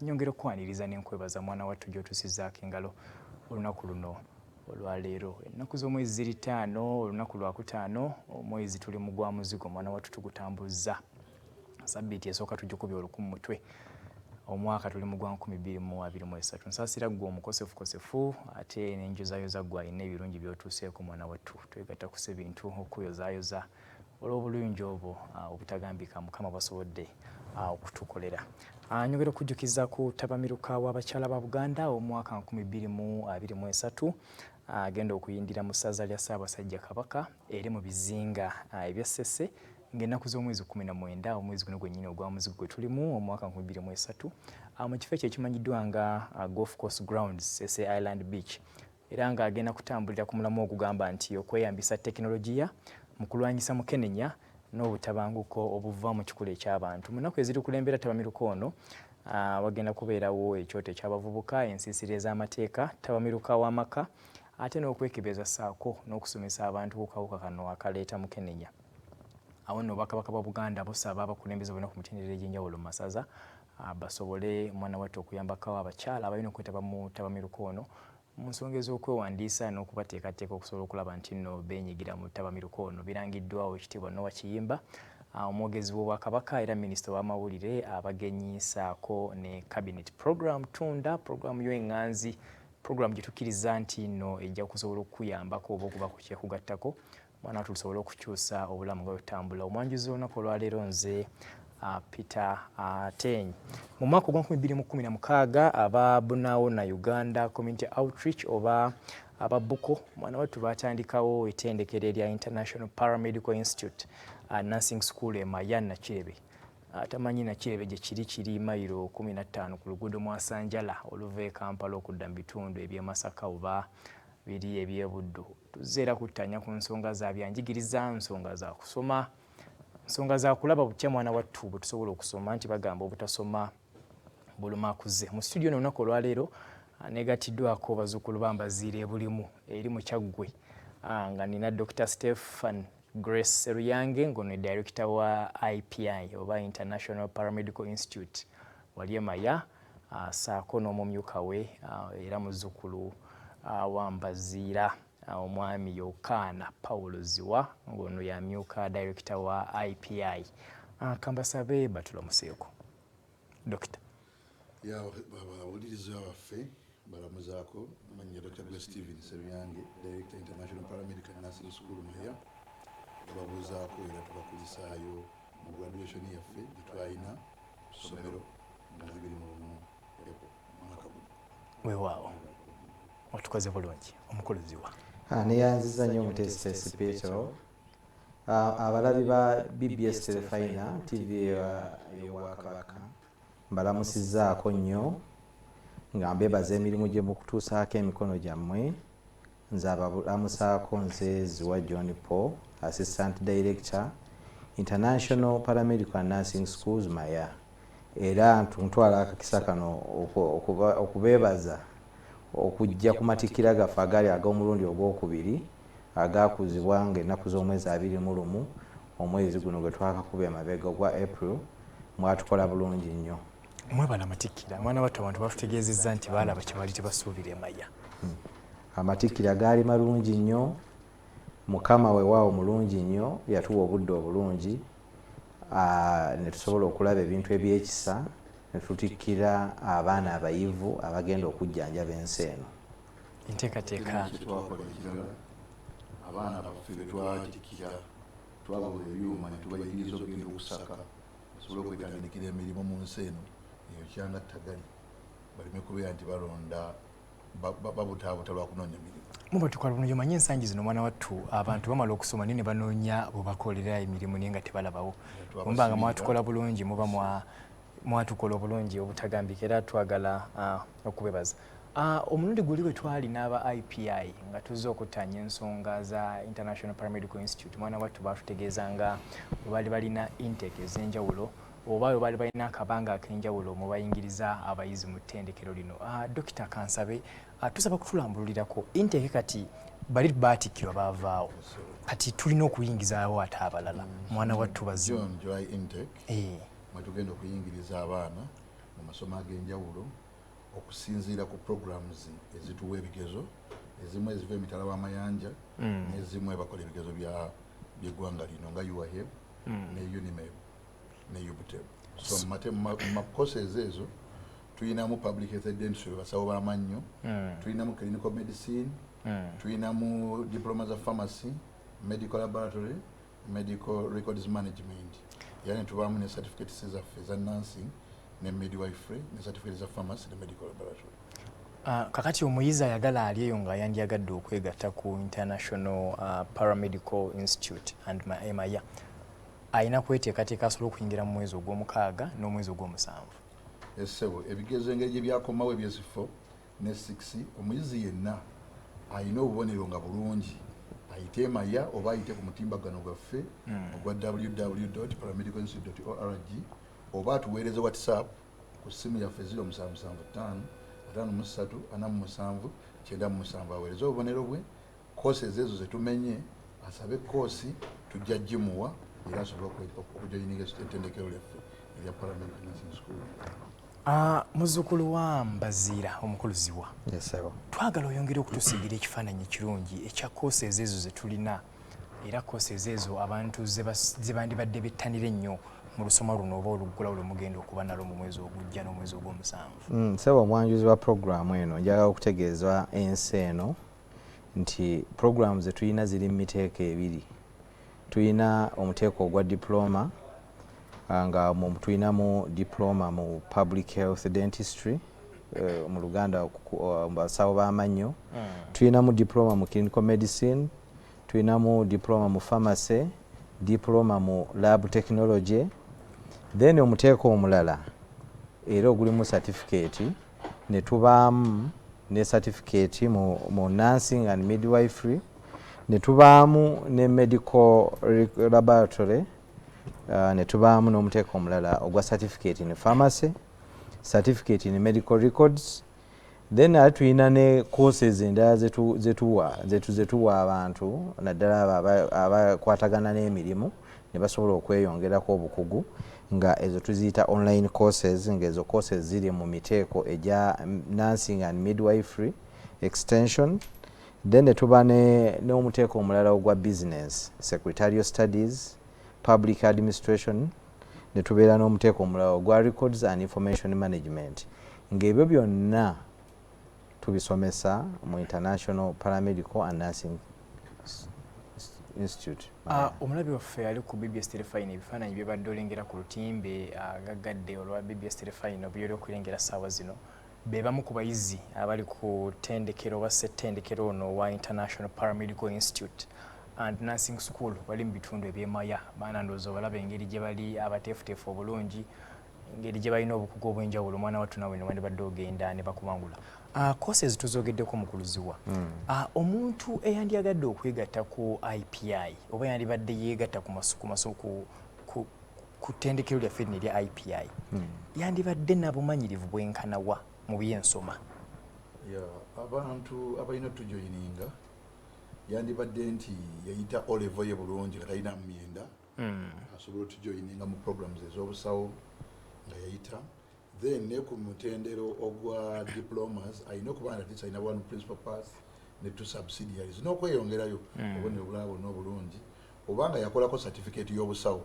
nyongera okwaniriza n'enkwebaza mwana wattu gy'otusizaako engalo olunaku luno olwaleero. Ennaku z'omwezi ziri 5, olunaku lwa 5 omwezi tuli mu gwa muzigo, mwana wattu tugutambuzza. Sabbiiti esooka tugikubye oluku mu mutwe. Omwaka tuli mu gwa 2023. Nsaasira ggwe omukosefukosefu ate n'enjozayoza ggwe alina ebirungi by'otuuseeko mwana wattu. Twegatta kusa ebintu okuyozaayoza olw'obulungi obwo obutagambika Mukama bw'asobodde okutukolera. Nyongera okujjukiza ku tabamiruka w'abakyala ba Buganda omwaka 2023 agenda okuyindira mu ssaza lya Ssaabasajja Kabaka eri mu bizinga ebya Ssese ng'ennaku z'omwezi 19 omwezi guno gwennyini ogwa muzigo gwe tulimu omwaka 2023 mu kifo ekyo ekimanyiddwa nga Golf Course Grounds Ssese Island Beach era ng'agenda kutambulira ku mulamu ogugamba nti okweyambisa tekinologiya mu kulwanyisa mukenenya n'obutabanguko obuva mu kikula eky'abantu. Mu nnaku eziri kulembera tabamiruka ono wagenda kubeerawo ekyoto eky'abavubuka, ensiisira ez'amateeka, tabamiruka w'amaka ate n'okwekebeza ssaako n'okusomesa abantu ku kawuka kano akaleeta mukenenya. Awo nno Bakabaka ba Buganda busaba abakulembeze bonna ku mitendera egy'enjawulo mu masaza basobole mwana wattu okuyambako abakyala abalina okwetaba mu tabamiruka ono mu nsonga ez'okwewandiisa n'okubateekateeka okusobola okulaba nti nno beenyigira mu tabamiruka ono. Birangiddwawo ekitiibwa Noah Kiyimba omwogezi w'Obwakabaka era minisita w'amawulire abagenyi ssaako ne cabinet program tunda programu y'enganzi programu gye tukkiriza nti nno ejja kusobola okukuyambako oba okuba ku kyekugattako mwana wattu tusobole okukyusa obulamu nga bwetambula. Omwanjuzi olunaku olwaleero nze Peter Atenyi. Mu mwaka gwa 2016 aba Bunaawona Uganda Community Outreach oba ababuko mwana wattu batandikawo ettendekero erya International Paramedical Institute Nursing School e Maya Nakirebe. Tamanyi Nakirebe gye kiri mayiro 15 ku luguudo Mwasanjala oluva e Kampala okudda mu bitundu eby'e Masaka oba biri eby'e Buddu. Tuzeera kuttanya ku nsonga za byanjigiriza, nsonga za kusoma, nsonga za kulaba butya mwana wattu bwe tusobola okusoma nti bagamba obutasoma buluma akuze. Mu studio n'olunaku olwaleero negatiddwako bazzukulu bambaziire bulimu eri mu Kyaggwe nga nina Dr. Stephen Grace Seruyange ng'ono director wa IPI oba International Paramedical Institute wali Maya ssaako n'omumyuka we era muzzukulu wambaziira omwami Yokaana Paulo Ziwa ng'ono yamyuka director wa IPI. Kambasabe batulamuseeko Dokita. Abawuliriza baffe balamuzaako manya Dr. Stephen Seruyange director International Paramedical Nursing School Maya babuuzaako era tubakuzisaayo mu graduation yaffe gye twalina ssomero mu 2021 mwaka guno. Weewaawo otukoze bulungi omukuluziwa. Neyanziza nnyo omutesitesi Petero. Abalabi ba BBS Terefayina TV y'Obwakabaka mbalamusizzaako nnyo nga mbeebaza emirimu gye mukutuusaako emikono gyammwe. Nze abalamusaako nze Ziwa John Paul, Assistant Director, International Paramedical Nursing Schools Maya. Era ntwala akakisa kano okubeebaza okujja ku matikkira gaffe agali ag'omulundi ogwokubiri agaakuzibwa ng'ennaku z'omwezi 21 omwezi guno gwe twakakuba emabega ogwa April. Mwatukola bulungi nnyo. Mwebala matikkira mwana wattu abantu batutegeezezza nti baalaba kye baali tebasuubira Maya. Amatikkira gaali malungi nnyo. Mukama weewaawo mulungi nnyo, yatuwa obudde obulungi ne tusobola okulaba ebintu ebyekisa ne tutikkira abaana abayivu abagenda okujjanjaba ensi eno. Enteekateeka twakola ekirala abaana baffe be twatikkira twabawa ebyuma ne tubayigiriza okugenda okusaka basobole okwetandikira emirimu mu nsi eno eyo kyangattaganya baleme kubeera nti balonda babutaabuta lwa kunoonya emirimu. Muba tukola bulungi omanyi ensangi zino mwana wattu abantu bamala okusoma ne banoonya bwe bakolera emirimu naye nga tebalabawo. Mumba nga mwatukola bulungi muba mwatukola obulungi obutagambika era twagala okubebaza. Omulundi guli bwe twali n'aba IPI nga tuzze okuttanya ensonga za International Paramedical Institute mwana wattu baatutegeezanga bwe baali balina intake ez'enjawulo oba bwe baali balina akabanga ak'enjawulo mu bayingiriza abayizi mu ttendekero lino. Dokita Kansabe tusaba kutulambululirako intake kati bali baatikkirwa baavaawo kati tulina okuyingizaawo ate abalala mwana wattu bazi July intake mwe tugenda okuyingiriza abaana mu masomo ag'enjawulo okusinziira ku programs ezituwa ebigezo ezimu eziva emitala w'amayanja n'ezimu ebakola ebigezo by'eggwanga lino nga UAHEB ne UNIMEB ne UBTEB. So mu courses ezo tuyinamu public health dentistry basawo b'amannyo, tuyinamu clinical medicine, tuyinamu diploma za pharmacy, medical laboratory, medical records management, yani tubamu ne certificates zaffe za nursing ne midwifery ne certificates za pharmacy ne medical laboratory. Kakati omuyizi ayagala ali eyo nga yandiyagadde okwegatta ku International Paramedical Institute and MIA ayina kweteekateeka asobola okuyingira mu mwezi ogw'omukaaga n'omwezi ogw'omusanvu. Essebo ebigezo engeri gye byakomawo ebyesifo ne 6 omuyizi yenna ayina obubonero nga bulungi ayite MIA oba ayite ku mutimbagano gwaffe ogwa www.paramedicalinstitute.org oba atuweereze WhatsApp ku simu yaffe 0775 aweereze obubonero bwe courses ezo zetumenye asabe course tujja gimuwa era asobola okujoyininga ettendekero lyaffe erya Paramedical Nursing School. Muzzukulu wa Mbaziira omukuluziwa, twagala oyongere okutusiigira ekifaananyi ekirungi ekya courses ezo zetulina era courses ezo abantu ze bandibadde bettanira ennyo mu lusoma luno oba oluggulawo lwe mugenda okuba nalwo mu mwezi ogujja n'omwezi ogw'omusanvu. Ssebo omwanjuzi wa programu eno njagala okutegeeza ensi eno nti programu ze tulina ziri mu miteeko ebiri. Tulina omuteeko ogwa diploma nga tulinamu diploma mu public health dentistry mu Luganda basawo b'amannyo, tulinamu diploma mu clinical medicine, tulinamu diploma mu pharmacy, diploma mu lab technology, then omuteeko omulala era ogulimu certificate ne tubaamu ne certificate mu nursing and midwifery, ne tubaamu ne medical laboratory, ne tubaamu n'omuteeko omulala ogwa certificate in pharmacy, certificate in medical records, then ate tulina ne courses endala zetuwa abantu naddala abakwatagana n'emirimu ne basobola okweyongerako obukugu nga ezo tuziyita online courses, ng'ezo courses ziri mu miteeko egya nursing and midwifery extension. Then ne tuba n'omuteeko omulala ogwa business, secretarial studies, public administration, ne tubeera n'omuteeko omulala ogwa records and information management. Ng'ebyo byonna tubisomesa mu International Paramedical and Nursing Institute. Omulabi waffe ali ku BBS Terefayina ebifaananyi bye badde olengera ku lutimbe agaggadde olwa BBS Terefayina byoli okulengera ssaawa zino be bamu ku bayizi abali ku ttendekero oba ssettendekero ono wa International Paramedical Institute and Nursing School bali mu bitundu eby'emaya. Baana ndowooza obalaba engeri gye bali abateefuteefu obulungi, engeri gye balina obukugu obw'enjawulo. Omwana wattu nawe ne wandibadde ogenda ne bakubangula. Courses tuzoogeddeko mukuluziwa. Omuntu eyandiyagadde okwegatta ku IPI oba yandibadde yeegatta ku ttendekero lyaffe lino erya IPI yandibadde n'abumanyirivu bwenkanawa mu by'ensoma? Abantu abalina tujoyininga yandibadde nti yayita O-level ye bulungi nga talina mu myenda asobola otujoyininga mu programs ez'obusawo nga yayita, then ne ku mutendero ogwa diplomas ayina okuba nga alina one principal pass ne two subsidiaries n'okweyongerayo obubonero obulala bwonna obulungi, obanga yakolako certificate y'obusawo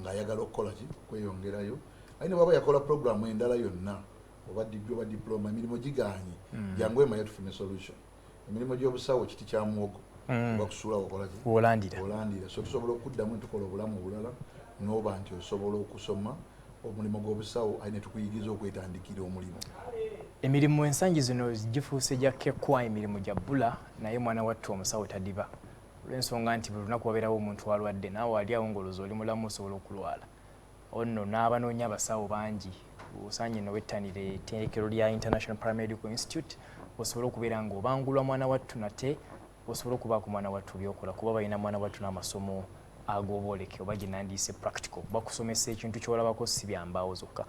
ng'ayagala okukola ki kweyongerayo. Ayina bwaba yakola programu endala yonna oba diploma emirimu gigaanye jangu emayo tufune solution. Emirimu gy'obusawo kiti kya muwogo oba kusuula okola ki olandira, so tusobola okuddamu tukola obulamu obulala n'oba nti osobola okusoma omulimu gw'obusawo ayina tukuyigiza okwetandikira omulimu. Emirimu ensangi zino gifuuse gya kekkwa, emirimu gya bbula, naye mwana wattu omusawo tadiba olw'ensonga nti buli lunaku wabeerawo omuntu alwadde naawe ali awo ng'olowooza oli mulamu osobola okulwala. Ono n'abanoonya abasawo bangi, osaanye no wettanire ettendekero lya International Paramedical Institute osobola okubeera ng'obangulwa mwana wattu nate osobola okubaako mwana wattu byokola kuba balina mwana wattu n'amasomo ag'obwoleke oba gye nandiise practical bakusomesa ekintu ky'olabako si byambaawo zokka.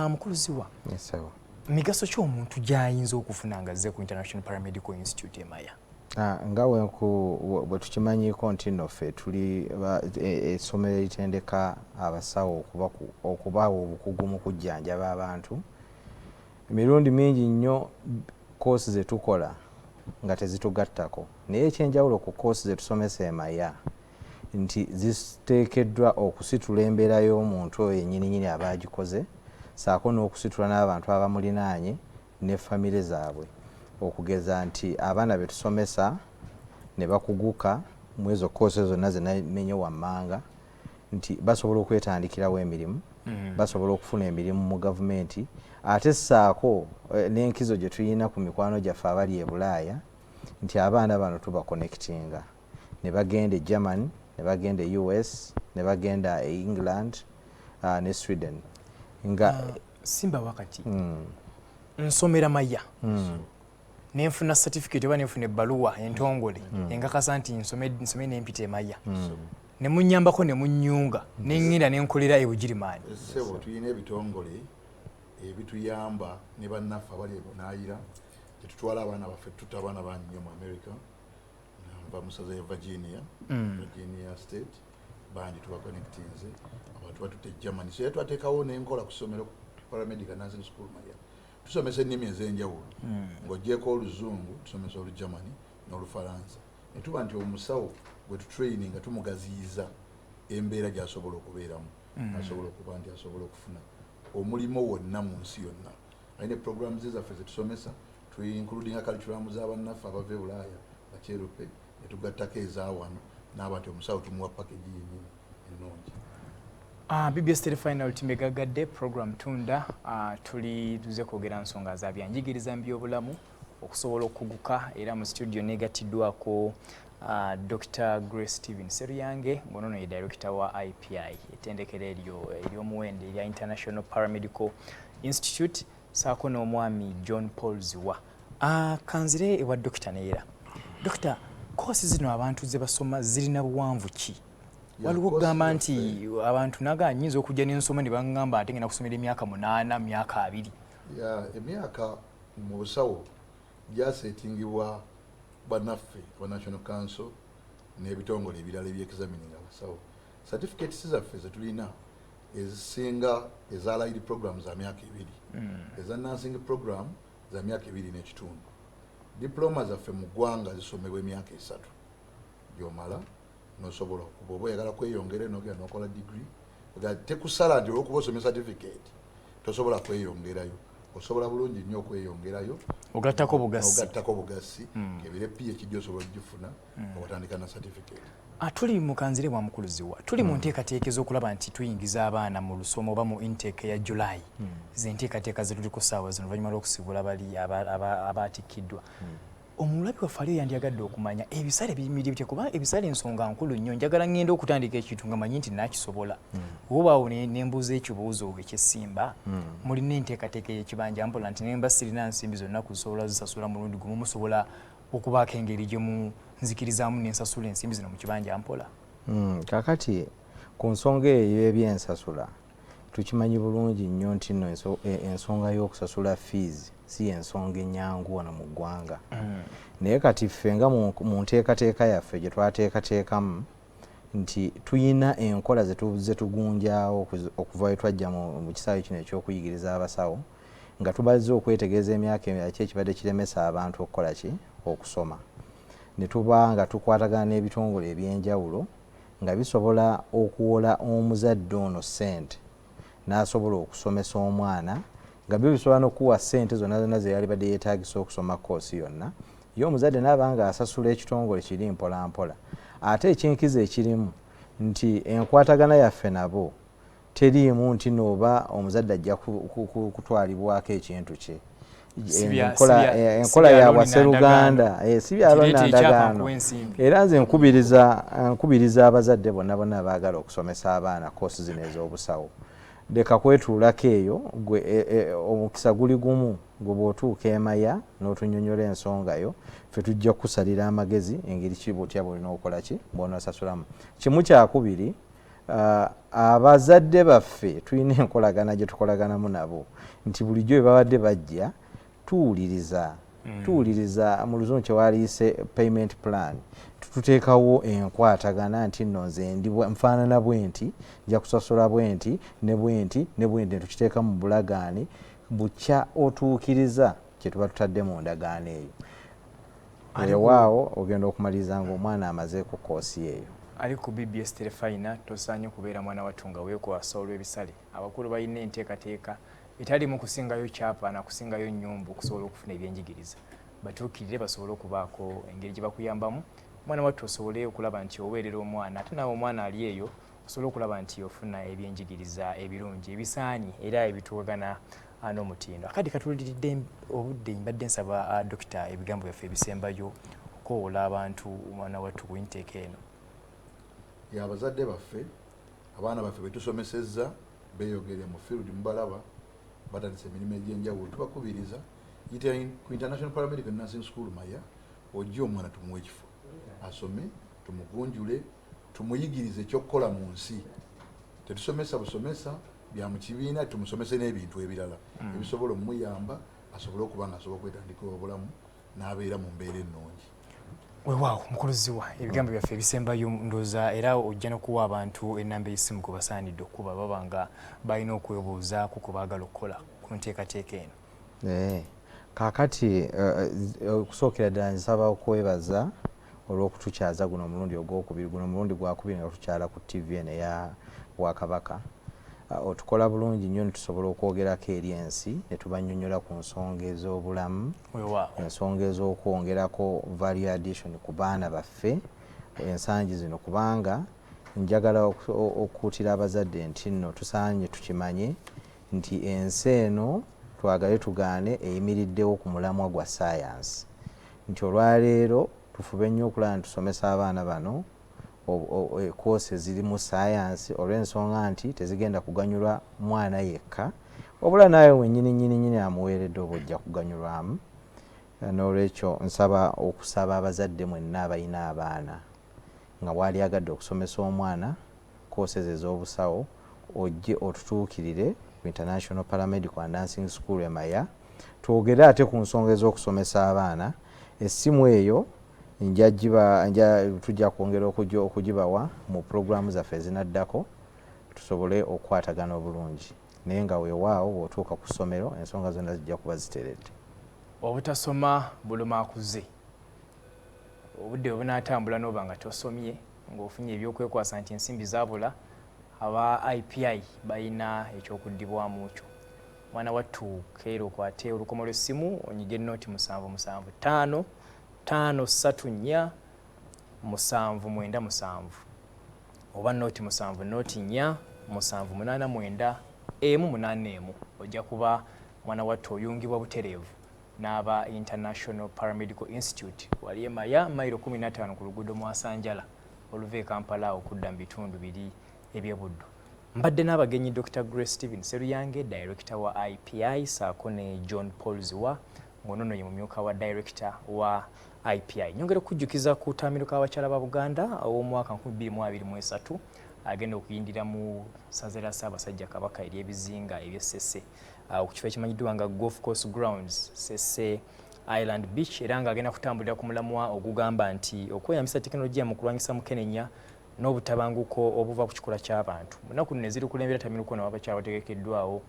Mukuluziwa, migaso ki omuntu gy'ayinza okufuna ng'azze ku International Paramedical Institute emaya? Nga bwe tukimanyiiko nti nno ffe tuli essomero eritendeka abasawo okubawa obukugu mu kujjanjaba abantu emirundi mingi nnyo koosi ze tukola nga tezitugattako, naye ekyenjawulo ku koosi ze tusomesa emaya nti ziteekeddwa okusitula embeera y'omuntu oyo yennyini aba agikoze, saako n'okusitula n'abantu abamulinaanye ne famire zaabwe, okugeza nti abaana be tusomesa ne bakuguka mu ezo koosi zonna ze namenye wammanga nti basobola okwetandikirawo emirimu, basobola okufuna emirimu mu gavumenti, ate saako n'enkizo gye tulina ku mikwano gyaffe abali e Bulaaya nti abaana bano tubakonekitinga ne bagenda e Germany, ne bagenda e US, ne bagenda e England ne Sweden. Nga simba wakati nsomera maya nenfuna certificate oba nenfuna ebbaluwa entongole engakasa nti nsome nempita emaya ne munnyambako ne munnyunga nengenda nenkolera ebugirimaani. Sebo tuyina ebitongole ebituyamba ne bannaffe abali ebunaayira tetutwala abaana baffe tutta abaana bangi nnyo mu America nava musaza ya Virginia State bangi tubakonekitinze abantu batutte Germany so twateekawo n'enkola ku ssomero Paramedical Nursing School Maya tusomesa ennimi ez'enjawulo ng'oggyeko oluzungu tusomesa olugermany n'olufalansa ne tuba nti omusawo bwe tutraining nga tumugaziyiza embeera gy'asobola okubeeramu asobola okuba nti asobola okufuna omulimu wonna mu nsi yonna. Ayina programs zaffe ze tusomesa including curriculum z'abannaffe abava e Bulaaya bakyerupe ne tugattako ezaawano n'aba nti omusawo tumuwa package yennyini ennungi. BBS Terefayina ultimbegagadde program tunda tuli tuze kwogera nsonga za byanjigiriza by'obulamu okusobola okuguka era mu studio negatiddwako Dr. Grace Steven Seruyange ngono ye director wa IPI etendekero ery'omuwende erya International Paramedical Institute saako n'omwami John Paul Ziwa. Kanzire ewa Dr. Neera. Dr. Kosi zino abantu ze basoma zirina buwanvu ki? Waliwo kugamba nti abantu naga nyinza okujja n'ensoma ne bangamba ate ngenda kusomera emyaka 8 myaka 2. Emyaka mu busawo gyasetingibwa bannaffe wa National Council n'ebitongole ebirala eby'examining abasawo. Certificates zaffe ze tulina ezisinga ezalayiri program za myaka 2 eza nursing program za myaka 2 n'ekitundu. Diploma zaffe mu ggwanga zisomebwa emyaka 3 gy'omala n'osobola okuba oba oyagala kweyongera n'ogenda n'okola degree tekusala nti olw'okuba osomye certificate tosobola kweyongerayo, osobola bulungi nnyo okweyongerayo ogattako bugassi kebire PhD osobola ogifuna okutandika na certificate. Tuli mu Kanzire wa mukulu Ziwa tuli mu nteekateeka ez'okulaba nti tuyingiza abaana mu lusomo oba mu intake ya July zenteekateeka ze tuli ku ssaawa zino oluvannyuma lw'okusibula bali abaatikiddwa. Omulabi waffe ali yandiyagadde okumanya ebisale biyimiridde kuba ebisale ensonga nkulu nnyo njagala ngenda okutandika ekintu nga manyi nti nakisobola obaawo nembuuza ekibuuzo ekyesimba mulina enteekateeka y'ekibanja mpola nti nemba sirina nsimbi zonna kusobola zisasula mulundi gumu musobola okubaako engeri gye munzikirizaamu nensasula ensimbi zino mu kibanja mpola. Kakati ku nsonga eyo y'ebyensasula tukimanyi bulungi nnyo nti nno ensonga y'okusasula fees si ensonga ennyangu wano mu ggwanga. Naye kati ffe nga mu nteekateeka yaffe gye twateekateekamu nti tuyina enkola ze tugunjaawo okuva we twajja mu kisaawe kino eky'okuyigiriza abasawo nga tubazze okwetegereza emyaka ki ekibadde kiremesa abantu okukola ki okusoma. Ne tuba nga tukwatagana n'ebitongole eby'enjawulo nga bisobola okuwola omuzadde ono ssente n'asobola okusomesa omwana nga byo bisobola n'okuwa ssente zonna zonna ze yali badde yeetaagisa okusoma koosi yonna ye omuzadde n'aba nga asasula ekitongole kiri mpola mpola. Ate ekyenkizo ekirimu nti enkwatagana yaffe nabo teriimu nti nooba omuzadde ajja kutwalibwako ekintu kye. Enkola ya Wasseruganda si byalonna ndagaano. Era nze nkubiriza abazadde bonna bonna abaagala okusomesa abaana koosi zino ez'obusawo leka kwetuulako eyo gwe omukisa guli gumu gwe bw'otuuka emaya n'otunyonyola ensongayo ffe tujja kukusalira amagezi engeri ki bw'otya bulina okukola ki bw'onoosasulamu. Kimu kyakubiri abazadde baffe tulina enkolagana gye tukolaganamu nabo nti bulijjo bwe babadde bajja tuwuliriza mu luzungu kye waliise payment plan tuteekawo enkwatagana nti nno nze ndi nfaanana bwe nti nja kusasula bwe nti ne bwe nti ne bwe nti tukiteeka mu bulagaani bukya otuukiriza kye tuba tutadde mu ndagaano eyo. Ewaawo ogenda okumaliriza ng'omwana amaze ku koosi eyo. Ali ku BBS Terefayina tosaanye kubeera mwana wattu nga weekwasa olw'ebisale. Abakulu balina enteekateeka etalimu kusingayo kyapa na kusingayo nnyumba okusobola okufuna ebyenjigiriza. Batuukirire basobole okubaako engeri gye bakuyambamu. Mwana wattu osobole okulaba nti oweerera omwana ate naawe omwana ali eyo osobole okulaba nti ofuna ebyenjigiriza ebirungi ebisaanye era ebituwagana n'omutindo. Akadi katuliridde obudde mbadde nsaba Dokita ebigambo byaffe ebisembayo okoowola abantu mwana wattu ku inteeka eno. Abazadde baffe abaana baffe betusomesezza beeyogere mu field mubalaba batandise emirimu egy'enjawulo tubakubiriza yita ku International Paramedical Nursing School Maya ojje omwana tumuwe ekifo asome tumugunjule tumuyigirize ekyokukola mu nsi. Tetusomesa busomesa bya mu kibiina tumusomese n'ebintu ebirala ebisobola omuyamba asobole okuba nga asobola okwetandikira obulamu n'abeera mu mbeera ennungi. Weewaawo mukuluziwa ebigambo byaffe ebisembayo ndooza era ojja n'okuwa abantu ennamba y'essimu kwe basaanidde okuba baba nga balina okwebuuza ku baagala okukola ku nteekateeka eno. Kaakati okusookera ddala nsaba okwebaza olw'okutukyaza guno omulundi ogwokubiri. Guno omulundi gwakubiri nga tukyala ku TV eno eya Bwakabaka. Otukola bulungi nnyo netusobola okwogerako eri ensi ne tubannyonnyola ku nsonga ez'obulamu, ensonga ez'okwongerako value addition ku baana baffe ensangi zino, kubanga njagala okukuutira abazadde nti nno tusaanye tukimanye nti ensi eno twagale tugaane eyimiriddewo ku mulamwa gwa saayansi. Nti olwaleero tufube nnyo okulaba ntusomesa abaana bano koosi ziri mu saayansi olw'ensonga nti tezigenda kuganyulwa mwana yekka wabula naawe wennyini amuweeredde oba ojja kuganyulwamu. N'olwekyo nsaba okusaba abazadde mwenna abalina abaana nga bw'ali agadde okusomesa omwana koosi ez'obusawo ojje otutuukirire ku International Paramedical and Nursing School e Maya twogere ate ku nsonga ez'okusomesa abaana. Essimu eyo tujja kwongera okugibawa mu puroguramu zaffe ezinaddako tusobole okukwatagana obulungi, naye nga weewaawo bw'otuuka ku ssomero ensonga zonna zijja kuba ziteredde. Obutasoma buluma akuze. Obudde obunaatambula n'oba nga tosomye ng'ofunye ebyokwekwasa nti ensimbi zaabula, aba IPI balina ekyokuddibwamu kyo. Mwana wattu keera okwate olukomo lw'essimu onyige nooti 775 534 797 oba nooti 7 nooti 4 789 181. Ojja kuba mwana wattu oyungibwa butereevu n'aba International Paramedical Institute wali e Maya mayiro 15 ku luguudo Mwasanjala oluva e Kampala okudda mu bitundu biri eby'Ebuddu. Mbadde n'abagenyi Dr. Grace Stephen Seruyange, Director wa IPI, saako ne John Paul Ziwa ngonono ye mumyuka wa Director wa IPI. Nyongera okujjukiza ku ttaamiro k'abakyala ba Buganda ow'omwaka 2023 agenda okuyindira mu ssaza lya Ssaabasajja Kabaka ery'ebizinga eby'Essese ku kifo ekimanyiddwa nga Golf Course Grounds Ssese Island Beach, era ng'agenda kutambulira ku mulamwa ogugamba nti okweyambisa tekinologiya mu kulwanyisa mukenenya n'obutabanguko obuva ku kikula ky'abantu. Munaku nno eziri kulembera ttamiruko nawo abakyala bategekeddwawo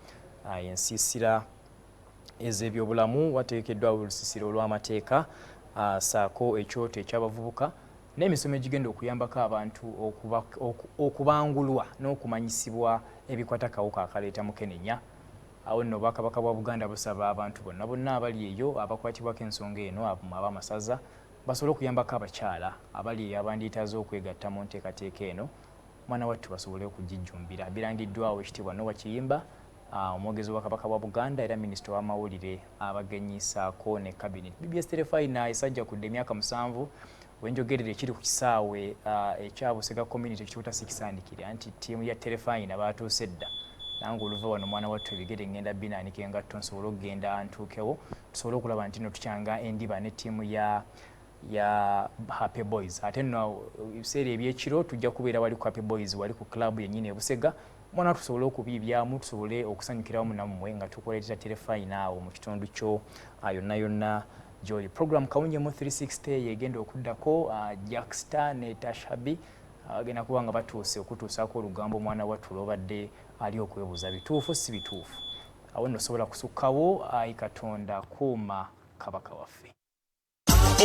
ensiisira ez'ebyobulamu, wategekeddwawo olusiisira olw'amateeka saako ekyoto eky'abavubuka n'emisomo egigenda okuyambako abantu okubangulwa n'okumanyisibwa ebikwata kawuka akaleeta mukenenya. Awo nno Obwakabaka bwa Buganda busaba abantu bonna abali eyo abakwatibwako ensonga eno ab'amasaza basobole okuyambako abakyala abali abandiitaze okwegatta mu nteekateeka eno. Mwana wattu basobole okugijjumbira. Birangiddwawo ekitiibwa Noah Kiyimba, omwogezi w'Obwakabaka bwa Buganda era minisita w'amawulire, abagenyi saako ne cabinet. BBS Terefayina esajjakudde emyaka 7 wenjogerera ekiri ku kisaawe ekya Busega community ekituuta sikisandikire anti ttiimu ya Terefayina baatuuse dda. Nange oluva wano mwana wattu ebigere ngenda binaanika engatto nsobole okugenda ntuukewo tusobole okulaba nti nno tukyanga endiba ne ttiimu ya Happy Boys. Ate nno ebiseera ebyekiro tujja kubeera wali ku Happy Boys wali ku club yennyini e Busega. Mwana tusobole okubiibyamu tusobole okusanyukirawo munammwe nga tukoleetera Terefayina awo mu kitundu kyo yonna gy'oli. Program Kawunyemu 360 yegenda okuddako Jackstar ne Tashabi agenda kuba nga batuuse okutuusaako olugambo mwana wattu lw'obadde ali okwebuuza bituufu si bituufu. awo nno osobola kusukkawo ayi Katonda kuuma kabaka waffe.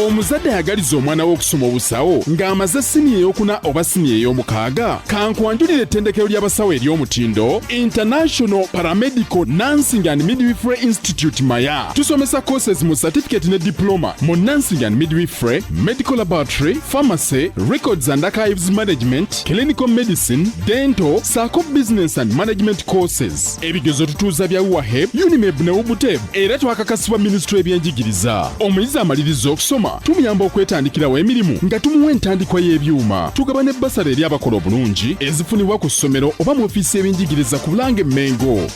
Omuzadde ayagaliza omwana we okusoma obusawo ng'amaze siniya ey'okuna oba siniya ey'omukaaga kankwanjulira ettendekero ly'abasawo ery'omutindo International Paramedical Nursing and Midwifery Institute Maya. Tusomesa courses mu certificate ne diploma mu Nursing and Midwifery, Medical Laboratory, Pharmacy, Records and Archives Management, Clinical Medicine, Dental, Sako Business and Management courses. Ebigezo tutuuza bya WAHEB, UNIMEB ne UBUTEB era twakakasibwa Ministry ebyenjigiriza. Omuyizi amaliriza okusoma tumuyamba okwetandikirawo emirimu nga tumuwa entandikwa y'ebyuma. Tugaba ne basale eri abakola obulungi ezifunibwa ku ssomero oba mu ofiisi y'ebyenjigiriza ku Bulange Mengo.